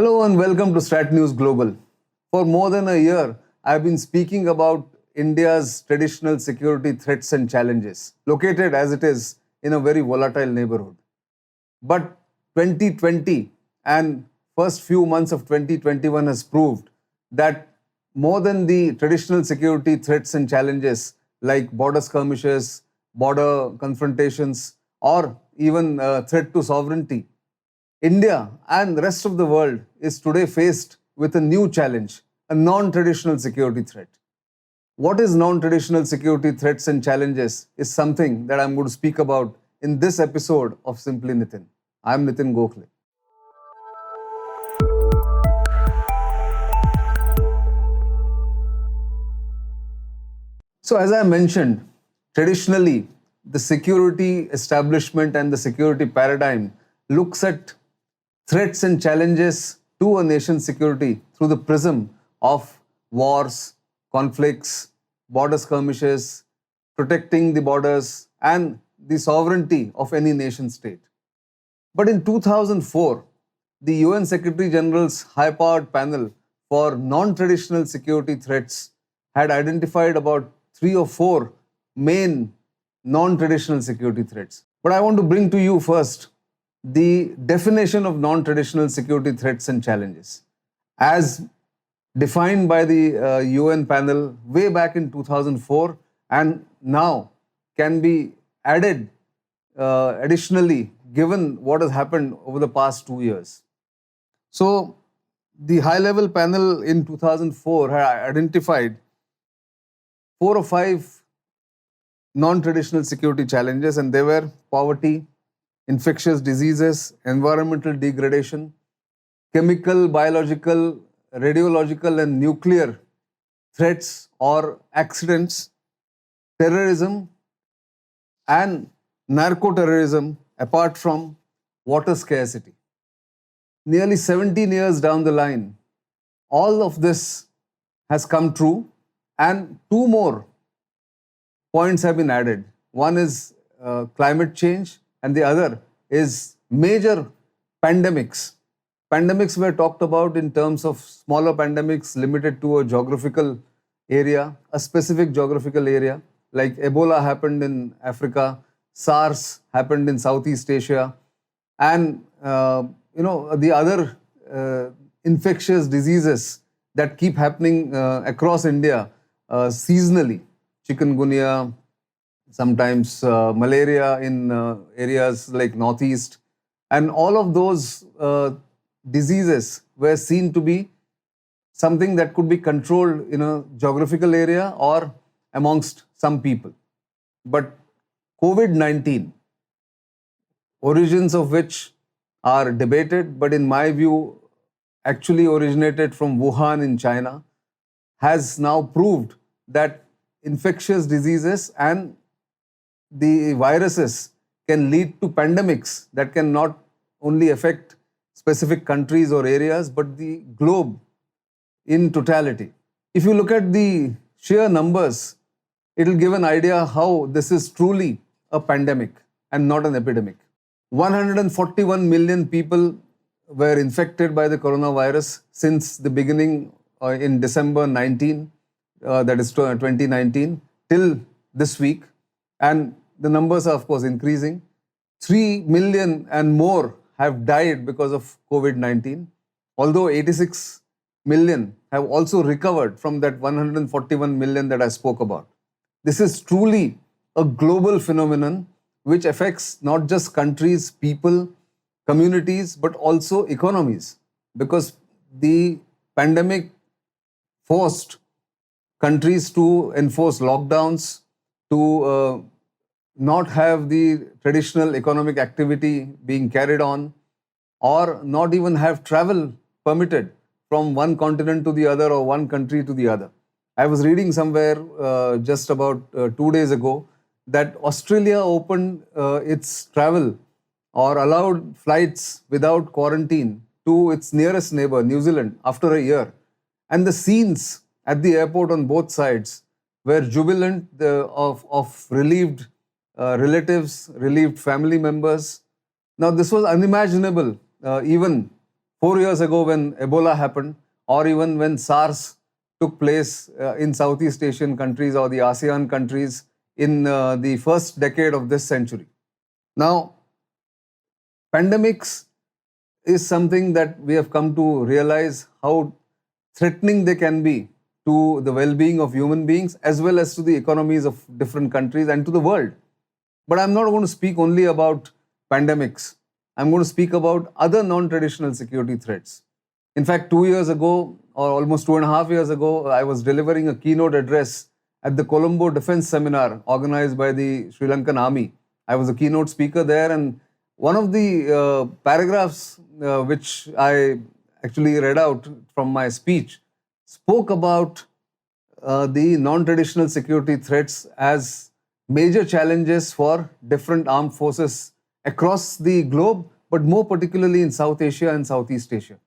Hello and welcome to StratNews Global. For more than a year, I've been speaking about India's traditional security threats and challenges, located as it is in a very volatile neighborhood. But 2020 and first few months of 2021 has proved that more than the traditional security threats and challenges like border skirmishes, border confrontations, or even threat to sovereignty, India and the rest of the world is today faced with a new challenge, a non-traditional security threat. What is non-traditional security threats and challenges is something that I'm going to speak about in this episode of Simply Nitin. I'm Nitin Gokhale. So as I mentioned, traditionally, the security establishment and the security paradigm looks at threats and challenges to a nation's security through the prism of wars, conflicts, border skirmishes, protecting the borders, and the sovereignty of any nation state. But in 2004, the UN Secretary General's high-powered panel for non-traditional security threats had identified about 3 or 4 main non-traditional security threats. But I want to bring to you first the definition of non-traditional security threats and challenges as defined by the UN panel way back in 2004 and now can be added additionally given what has happened over the past 2 years. So the high-level panel in 2004 had identified 4 or 5 non-traditional security challenges, and they were poverty, infectious diseases, environmental degradation, chemical, biological, radiological and nuclear threats or accidents, terrorism and narco-terrorism, apart from water scarcity. Nearly 17 years down the line, all of this has come true and 2 more points have been added. One is climate change and the other is major pandemics. Pandemics were talked about in terms of smaller pandemics limited to a geographical area, a specific geographical area, like Ebola happened in Africa, SARS happened in Southeast Asia, and the other infectious diseases that keep happening across India seasonally, chikungunya, sometimes malaria in areas like Northeast. And all of those diseases were seen to be something that could be controlled in a geographical area or amongst some people. But COVID-19, origins of which are debated, but in my view, actually originated from Wuhan in China, has now proved that infectious diseases and the viruses can lead to pandemics that can not only affect specific countries or areas, but the globe in totality. If you look at the sheer numbers, it will give an idea how this is truly a pandemic and not an epidemic. 141 million people were infected by the coronavirus since the beginning in December 19, that is 2019, till this week. And the numbers are, of course, increasing. 3 million and more have died because of COVID-19, although 86 million have also recovered from that 141 million that I spoke about. This is truly a global phenomenon which affects not just countries, people, communities, but also economies, because the pandemic forced countries to enforce lockdowns, to not have the traditional economic activity being carried on, or not even have travel permitted from one continent to the other or one country to the other. I was reading somewhere just about 2 days ago that Australia opened its travel or allowed flights without quarantine to its nearest neighbor, New Zealand, after a year. And the scenes at the airport on both sides were jubilant of relieved relatives, relieved family members. Now, this was unimaginable even 4 years ago when Ebola happened, or even when SARS took place in Southeast Asian countries or the ASEAN countries in the first decade of this century. Now, pandemics is something that we have come to realize how threatening they can be to the well-being of human beings as well as to the economies of different countries and to the world. But I'm not going to speak only about pandemics. I'm going to speak about other non-traditional security threats. In fact, 2 years ago, or almost 2.5 years ago, I was delivering a keynote address at the Colombo Defense Seminar organized by the Sri Lankan Army. I was a keynote speaker there, and one of the paragraphs which I actually read out from my speech spoke about the non-traditional security threats as major challenges for different armed forces across the globe, but more particularly in South Asia and Southeast Asia.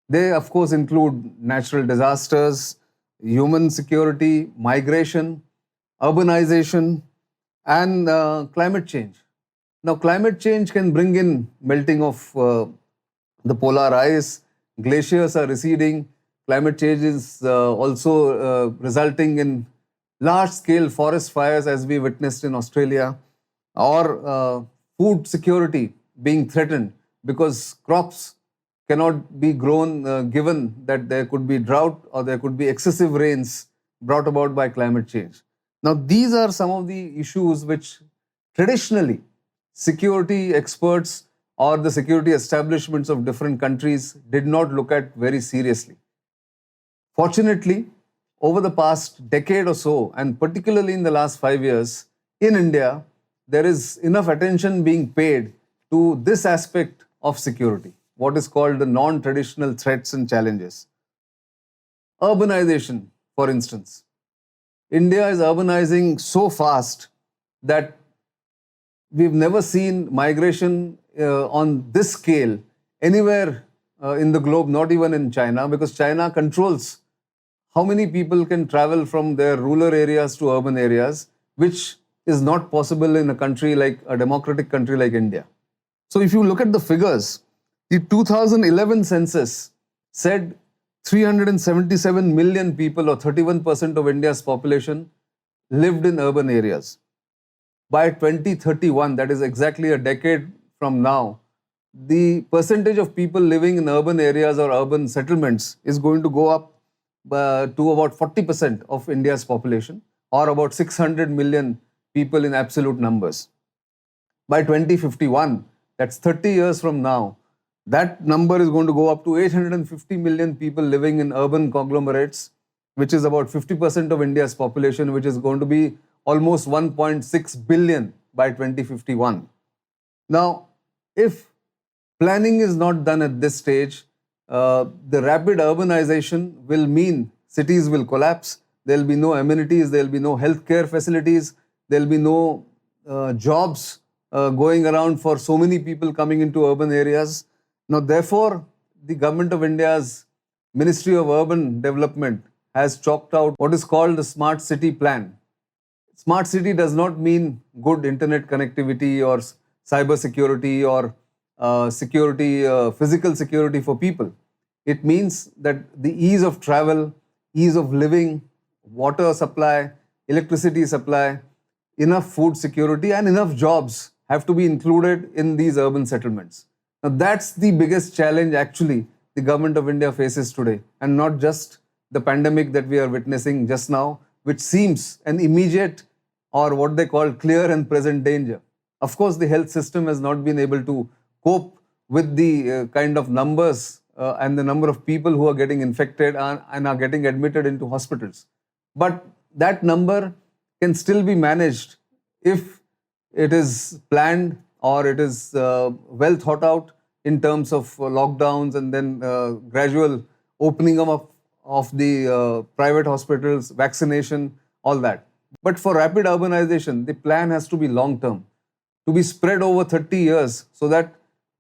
They, of course, include natural disasters, human security, migration, urbanization, and climate change. Now, climate change can bring in melting of the polar ice, glaciers are receding, climate change is also resulting in large-scale forest fires as we witnessed in Australia, or food security being threatened because crops cannot be grown given that there could be drought or there could be excessive rains brought about by climate change. Now, these are some of the issues which traditionally security experts or the security establishments of different countries did not look at very seriously. Fortunately, over the past decade or so, and particularly in the last 5 years, in India, there is enough attention being paid to this aspect of security, what is called the non-traditional threats and challenges. Urbanization, for instance. India is urbanizing so fast that we've never seen migration on this scale anywhere in the globe, not even in China, because China controls how many people can travel from their rural areas to urban areas, which is not possible in a country like a democratic country like India. So if you look at the figures, the 2011 census said 377 million people, or 31% of India's population, lived in urban areas. By 2031, that is exactly a decade from now, the percentage of people living in urban areas or urban settlements is going to go up to about 40% of India's population, or about 600 million people in absolute numbers. By 2051, that's 30 years from now, that number is going to go up to 850 million people living in urban conglomerates, which is about 50% of India's population, which is going to be almost 1.6 billion by 2051. Now, if planning is not done at this stage, the rapid urbanization will mean cities will collapse. There will be no amenities, there will be no healthcare facilities, there will be no jobs going around for so many people coming into urban areas. Now, therefore, the Government of India's Ministry of Urban Development has chalked out what is called the Smart City Plan. Smart city does not mean good internet connectivity or cyber security or physical security for people. It means that the ease of travel, ease of living, water supply, electricity supply, enough food security and enough jobs have to be included in these urban settlements. Now, that's the biggest challenge actually the Government of India faces today, and not just the pandemic that we are witnessing just now, which seems an immediate or what they call clear and present danger. Of course, the health system has not been able to cope with the kind of numbers and the number of people who are getting infected and are getting admitted into hospitals. But that number can still be managed if it is planned or it is well thought out in terms of lockdowns and then gradual opening up of the private hospitals, vaccination, all that. But for rapid urbanization, the plan has to be long term, to be spread over 30 years so that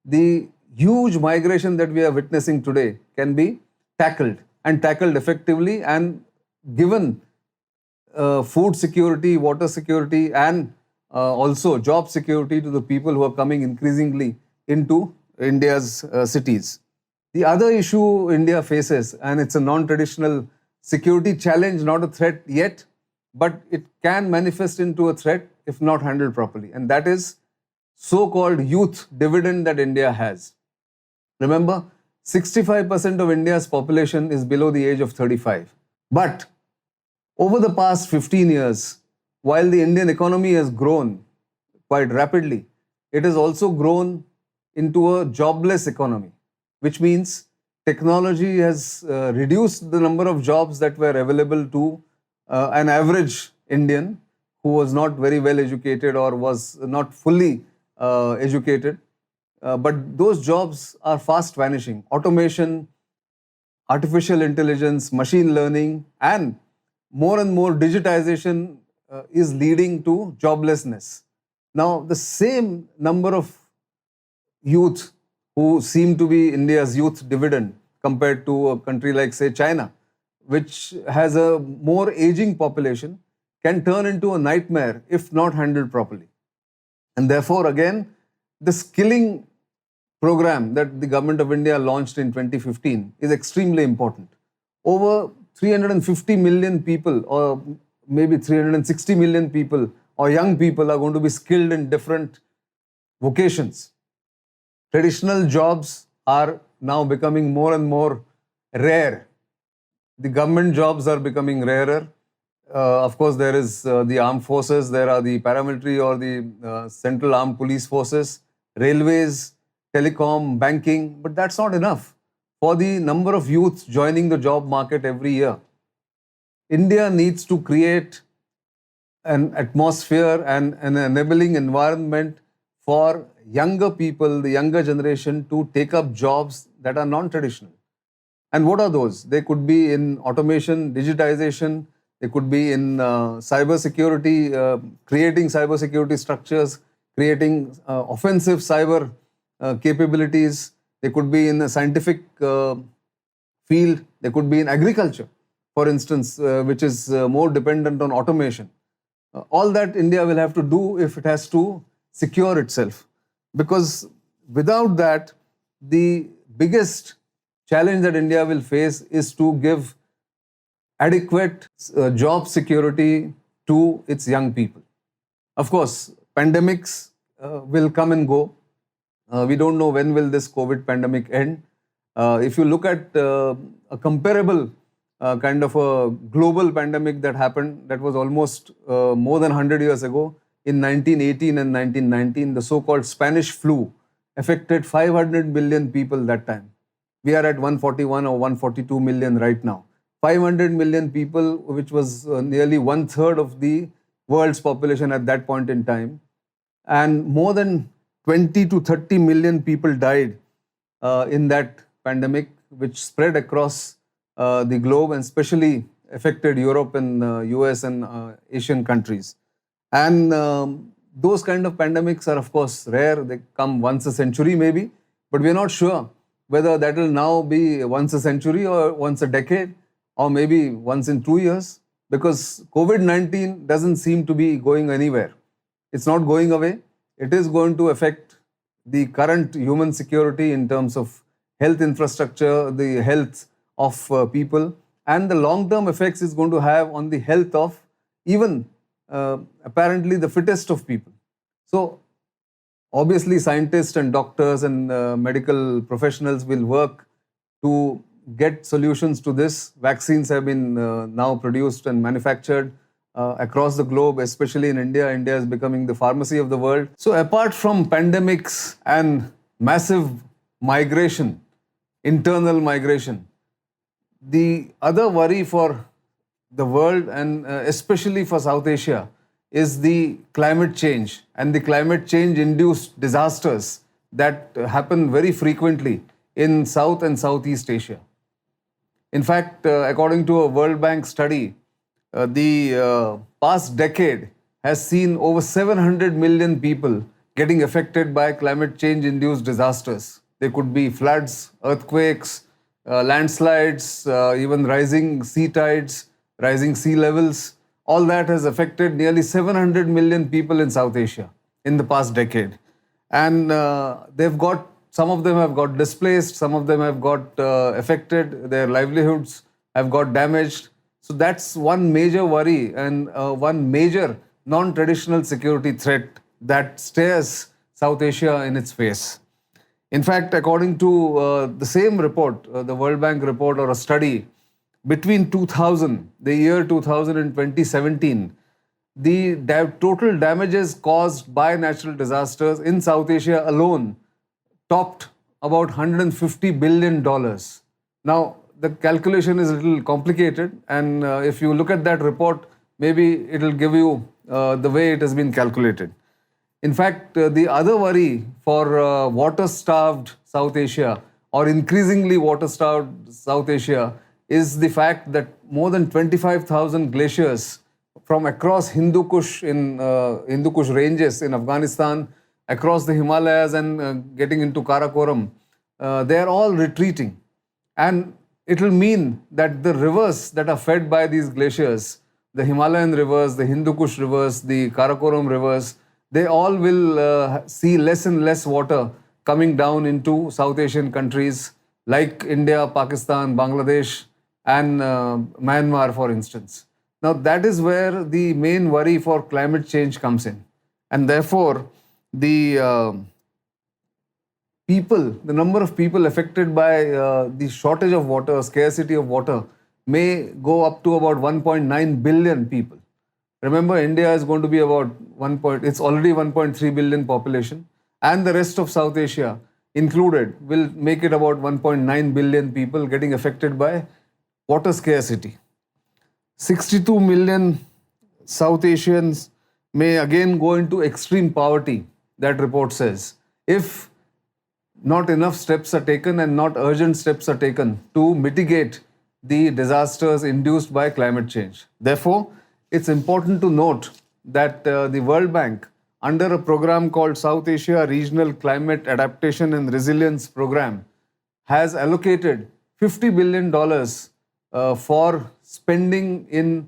the huge migration that we are witnessing today can be tackled and tackled effectively, and given food security, water security, and also job security to the people who are coming increasingly into India's cities. The other issue India faces, and it's a non-traditional security challenge, not a threat yet, but it can manifest into a threat if not handled properly. And that is so-called youth dividend that India has. Remember, 65% of India's population is below the age of 35. But over the past 15 years, while the Indian economy has grown quite rapidly, it has also grown into a jobless economy, which means technology has reduced the number of jobs that were available to an average Indian who was not very well educated or was not fully educated. But those jobs are fast vanishing. Automation, artificial intelligence, machine learning, and more digitization is leading to joblessness. Now, the same number of youth who seem to be India's youth dividend compared to a country like, say, China, which has a more aging population, can turn into a nightmare if not handled properly. And therefore, again, the skilling program that the Government of India launched in 2015 is extremely important. Over 350 million people, or maybe 360 million people, or young people are going to be skilled in different vocations. Traditional jobs are now becoming more and more rare. The government jobs are becoming rarer. Of course, there is the armed forces, there are the paramilitary or the central armed police forces, railways, telecom, banking, but that's not enough for the number of youths joining the job market every year. India needs to create an atmosphere and an enabling environment for younger people, the younger generation, to take up jobs that are non-traditional. And what are those? They could be in automation, digitization, they could be in cybersecurity, creating cybersecurity structures, creating offensive cyber capabilities. They could be in a scientific field. They could be in agriculture, for instance, which is more dependent on automation. All that India will have to do if it has to secure itself. Because without that, the biggest challenge that India will face is to give adequate job security to its young people. Of course, pandemics will come and go. We don't know when will this COVID pandemic end. If you look at a comparable kind of a global pandemic that happened, that was almost more than 100 years ago, in 1918 and 1919, the so-called Spanish flu affected 500 million people that time. We are at 141 or 142 million right now. 500 million people, which was nearly 1/3 of the world's population at that point in time. And more than 20 to 30 million people died in that pandemic, which spread across the globe and especially affected Europe and US and Asian countries. And those kind of pandemics are, of course, rare. They come once a century maybe, but we're not sure whether that will now be once a century or once a decade or maybe once in 2 years, because COVID-19 doesn't seem to be going anywhere. It's not going away. It is going to affect the current human security in terms of health infrastructure, the health of people, and the long-term effects it's going to have on the health of even apparently the fittest of people. So obviously scientists and doctors and medical professionals will work to get solutions to this. Vaccines have been now produced and manufactured across the globe, especially in India. India is becoming the pharmacy of the world. So apart from pandemics and massive migration, internal migration, the other worry for the world and especially for South Asia is the climate change and the climate change induced disasters that happen very frequently in South and Southeast Asia. In fact, according to a World Bank study, the past decade has seen over 700 million people getting affected by climate change induced disasters. They could be floods, earthquakes, landslides, even rising sea tides, rising sea levels. All that has affected nearly 700 million people in South Asia in the past decade. And they've got some of them have got displaced, some of them have got affected, their livelihoods have got damaged. So that's one major worry and one major non-traditional security threat that stares South Asia in its face. In fact, according to the same report, the World Bank report or a study, between 2000, the year 2000 and 2017, the total damages caused by natural disasters in South Asia alone topped about $150 billion. Now, the calculation is a little complicated, and if you look at that report, maybe it will give you the way it has been calculated. In fact, the other worry for water-starved South Asia or increasingly water-starved South Asia is the fact that more than 25,000 glaciers from across Hindu Kush ranges in Afghanistan, across the Himalayas and getting into Karakoram, they are all retreating. And it will mean that the rivers that are fed by these glaciers, the Himalayan rivers, the Hindu Kush rivers, the Karakoram rivers, they all will see less and less water coming down into South Asian countries like India, Pakistan, Bangladesh, and Myanmar, for instance. Now, that is where the main worry for climate change comes in. And therefore, the number of people affected by the shortage of water, scarcity of water, may go up to about 1.9 billion people. Remember, India is going to be about it's already 1.3 billion population, and the rest of South Asia included will make it about 1.9 billion people getting affected by water scarcity. 62 million South Asians may again go into extreme poverty, that report says, if not enough steps are taken and not urgent steps are taken to mitigate the disasters induced by climate change. Therefore, it's important to note that the World Bank, under a program called South Asia Regional Climate Adaptation and Resilience Program, has allocated $50 billion for spending in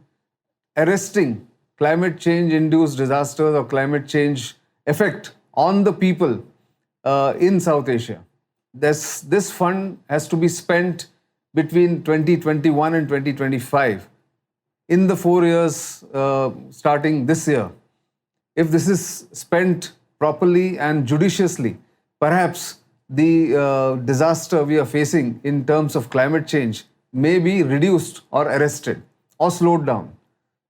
arresting climate change-induced disasters or climate change effect on the people in South Asia. This fund has to be spent between 2021 and 2025 in the 4 years starting this year. If this is spent properly and judiciously, perhaps the disaster we are facing in terms of climate change may be reduced or arrested or slowed down.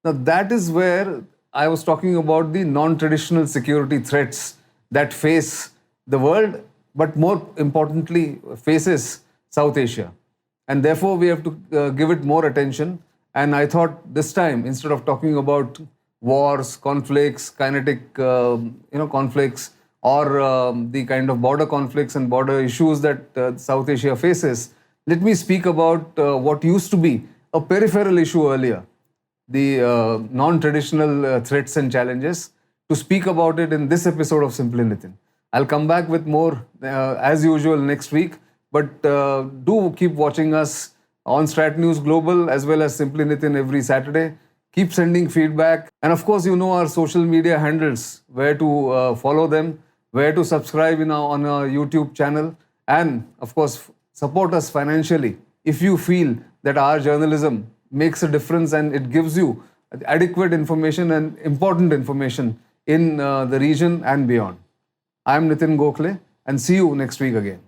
Now, that is where I was talking about the non-traditional security threats that face the world, but more importantly, faces South Asia. And therefore, we have to give it more attention. And I thought this time, instead of talking about wars, conflicts, kinetic conflicts, or the kind of border conflicts and border issues that South Asia faces, let me speak about what used to be a peripheral issue earlier, the non-traditional threats and challenges. To speak about it in this episode of Simply Nitin. I'll come back with more as usual next week, but do keep watching us on StratNews Global as well as Simply Nitin every Saturday. Keep sending feedback. And of course, you know our social media handles, where to follow them, where to subscribe on our YouTube channel, and of course, support us financially if you feel that our journalism makes a difference and it gives you adequate information and important information in the region and beyond. I'm Nitin Gokhale, and see you next week again.